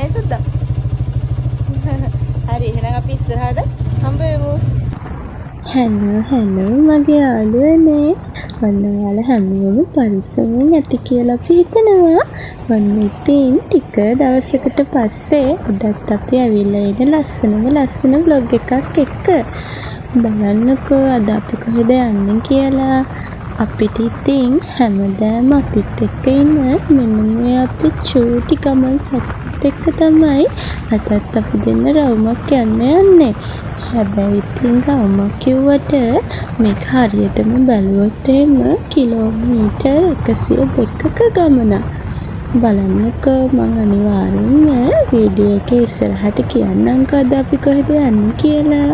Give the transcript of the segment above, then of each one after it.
නේ සුද්දා. හරි එහෙනම් අපි ඉස්සරහට හම්බ වෙමු. හැලෝ මගේ යාළුවනේ. ඔන්න ඔයාලා හැමෝම පරිස්සමෙන් ඇති කියලා අපි හිතනවා. ඔන්න ඉතින් ටික දවසකට පස්සේ අදත් අපි ඇවිල්ලා ඉන්න ලස්සන vlog එකක් එක්ක. බලන්නකෝ අද අපි කොහෙද යන්නේ කියලා. අපිට ඉතින් හැමදාම අපිත් එක්ක ඉන්න මෙන්න මේ අපි චූටි ගමන් සත් එක්ක තමයි අදත් අපි දෙන්න රවුමක් යන්නේ. හැබැයි ඉතින් රවුමක් කිව්වට මේක හරියටම බැලුවොත් එහෙම කිලෝමීටර් 102ක ගමනක්. බලන්නකෝ මං අනිවාර්යෙන්ම වීඩියෝ එකේ ඉස්සරහට කියන්නම්කෝ අද අපි කොහෙද යන්නේ කියලා.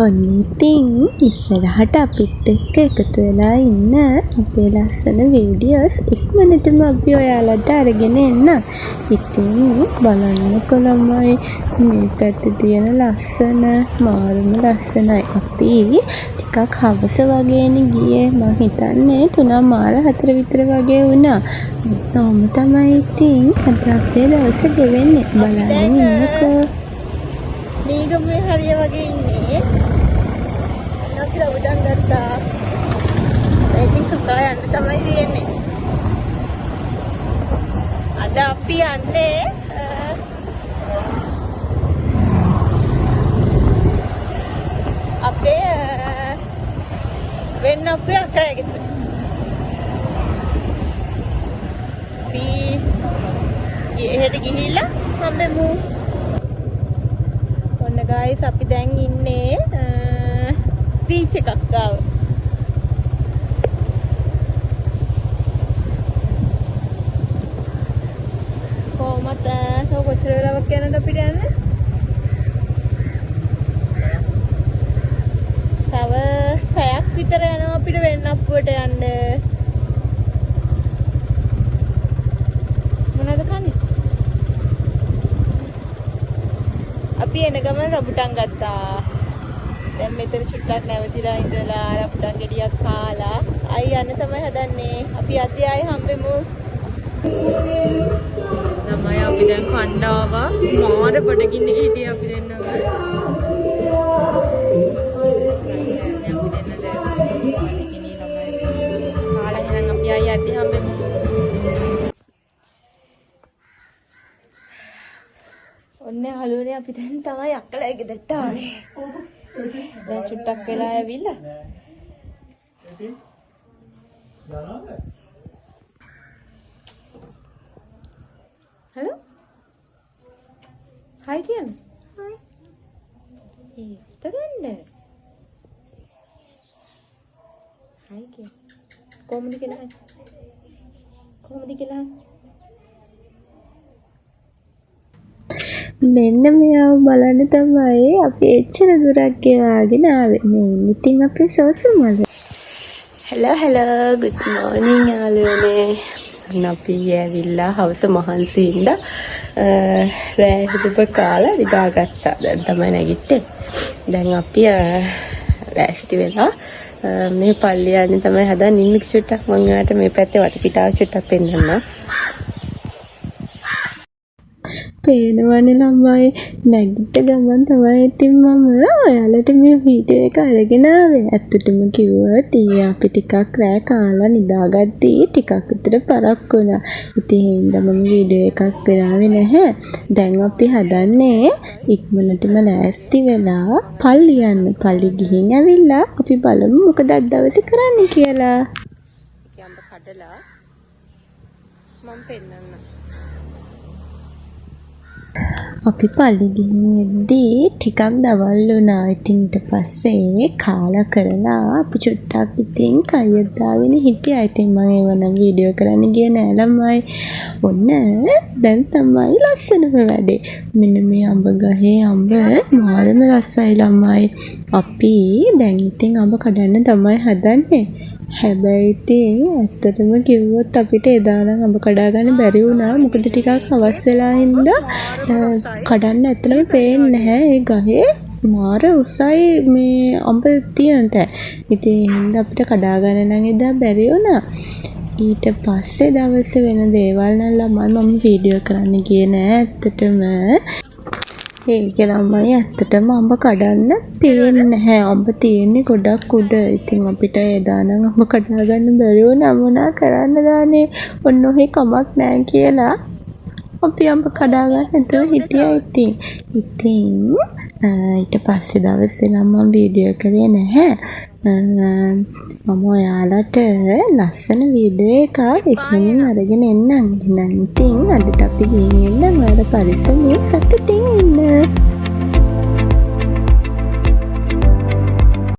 ඔන්න ඉතින් ඉස්සරහට අපිත් එක්ක එකතු වෙලා ඉන්න අපේ ලස්සන වීඩියෝස් ඉක්මනටම අපි ඔයාලට අරගෙන එන්න. ඉතින් බලන්නකො ළමයි මේ පැත්තේ තියෙන ලස්සන මාරුම ලස්සනයි. අපි ටිකක් හවස වගේනේ ගියේ. මං හිතන්නේ 3:04 විතර වගේ වුණා. ඔහොම තමයි ඉතින් අද අපේ දවස ගෙවෙන්නේ. බලන්න ඉන්නකෝ. මීගමේ හරිය වගේ ඉන්නේ. අපි රවුඩන් ගත්තා. ඉතින් කකා යන්න තමයි තියෙන්නේ. අද අපි යන්නේ අපේ වෙන්න අපේ අක්කයගෙට. අපි එහෙට ගිහිල්ලා හම්බෙමු. guys අපි දැන් ඉන්නේ බීච් එකක් ගාව. කොහමද කොච්චර වෙලාවක් යනද අපිට යන්න? තව පැයක් විතර යනවා අපිට වෙන්න අප්පුවට යන්න. මොනවද කන්නේ? අපි එන ගමන් රඹුටන් ගත්තා. දැන් මෙතන චුට්ටක් නැවතිලා ඉඳලා රඹුටන් ගෙඩියක් කාලා ආයි යන්න තමයි හදන්නේ. අපි අද ආයි හම්බෙමු. ළමයි අපි දැන් කණ්ඩාවා මාර බඩගින්න හිටියේ අපි දෙන්නම. කාලා එහෙනම් අපි ආයි අද හම්බෙමු. ඔන්න හලුවනේ අපි දැන් තමයි අක්කලා ගෙදරට ආවේ. දැන් චුට්ටක් වෙලා ඇවිල්ලා. හලෝ. හයි කියන්න. හයි. ඉතගන්න. හයි කියන්න. කොහොමද කියලා? කොහොමද කියලා? මෙන්න මෙයාව බලන්න තමයි අපි එච්චර දුරක් ගෙනාගෙන ආවේ. මේ ඉතින් අපේ සෝසුමල. hello good morning යාළුවනේ. අපි ඇවිල්ලා හවස මහන්සි ඉඳලා රෑ හුදුප කාලා නිදාගත්තා. දැන් තමයි නැගිට්ටේ. දැන් අපි ලෑස්ති වෙලා මේ පල්ලිය යන්නේ තමයි හදන්නේ. ඉන්න චුට්ටක් මම ඔයාලට මේ පැත්තේ වටපිටාව චුට්ටක් පෙන්නන්නම්. පේනවනේ ළමයි නැගිට ගමන් තමයි ඉතින් මම ඔයාලට මේ වීඩියෝ එක අරගෙන ආවේ. ඇත්තටම කිව්වොත් අපි ටිකක් රෑ කාලා නිදාගද්දී ටිකක් විතර පරක් වුණා. ඉතින් ඒ හින්දා මම වීඩියෝ එකක් කරාවේ නැහැ. දැන් අපි හදන්නේ ඉක්මනටම ලෑස්ති වෙලා පල්ලි යන්න. පල්ලි ගිහින් ඇවිල්ලා අපි බලමු මොකද අද දවසේ කරන්න කියලා. යම්බ කඩලා මම පෙන්නන්න. අපි පල්ලිගිහින්දී ටිකක් දවල් වුණා. ඉතින් ඊට පස්සේ කාලා කරලා අපි චුට්ටක් ඉතින් කයියක් දාගෙන හිටියා. ඉතින් මම ඒව නම් වීඩියෝ කරන්න ගියේ නෑ ළමයි. ඔන්න දැන් තමයි ලස්සනම වැඩේ. මෙන්න මේ අඹ ගහේ අඹ මාරම ලස්සනයි ළමයි. අපි දැන් ඉතින් අඹ කඩන්න තමයි හදන්නේ. හැබැයි ඉතින් ඇත්තටම කිව්වොත් අපිට එදා නම් අඹ කඩා ගන්න බැරි වුණා. මොකද ටිකක් හවස් වෙලා හින්දා කඩන්න ඇත්තටම පේන්නේ නැහැ. ඒ ගහේ මාර උසයි මේ අඹ තියෙන තැන. ඉතින් ඒ හින්දා අපිට කඩා ගන්න නම් එදා බැරි වුණා. ඊට පස්සේ දවසේ වෙන දේවල් නම් ළමයි මම වීඩියෝ කරන්න ගියේ නෑ ඇත්තටම. ඒක ළමයි ඇත්තටම අඹ කඩන්න පේන්නේ නැහැ. අඹ තියෙන්නේ ගොඩක් උඩ. ඉතින් අපිට එදා නම් අඹ කඩා ගන්න බැරි වුණා. මොනා කරන්න දානේ. ඔන්න ඔහේ කමක් නැහැ කියලා අපි අඹ කඩා ගන්න නැතුව හිටියා ඉතින්. ඊට පස්සේ දවසේ නම් මම වීඩියෝ කරේ නැහැ. මම ඔයාලට ලස්සන වීඩියෝ එකක් ඉක්මනින් අරගෙන එන්නම්. එහෙනම් ඉතින් අදට අපි ගිහින් එන්න. ඔයාලා පරිස්සමෙන් සතුටින් ඉන්න.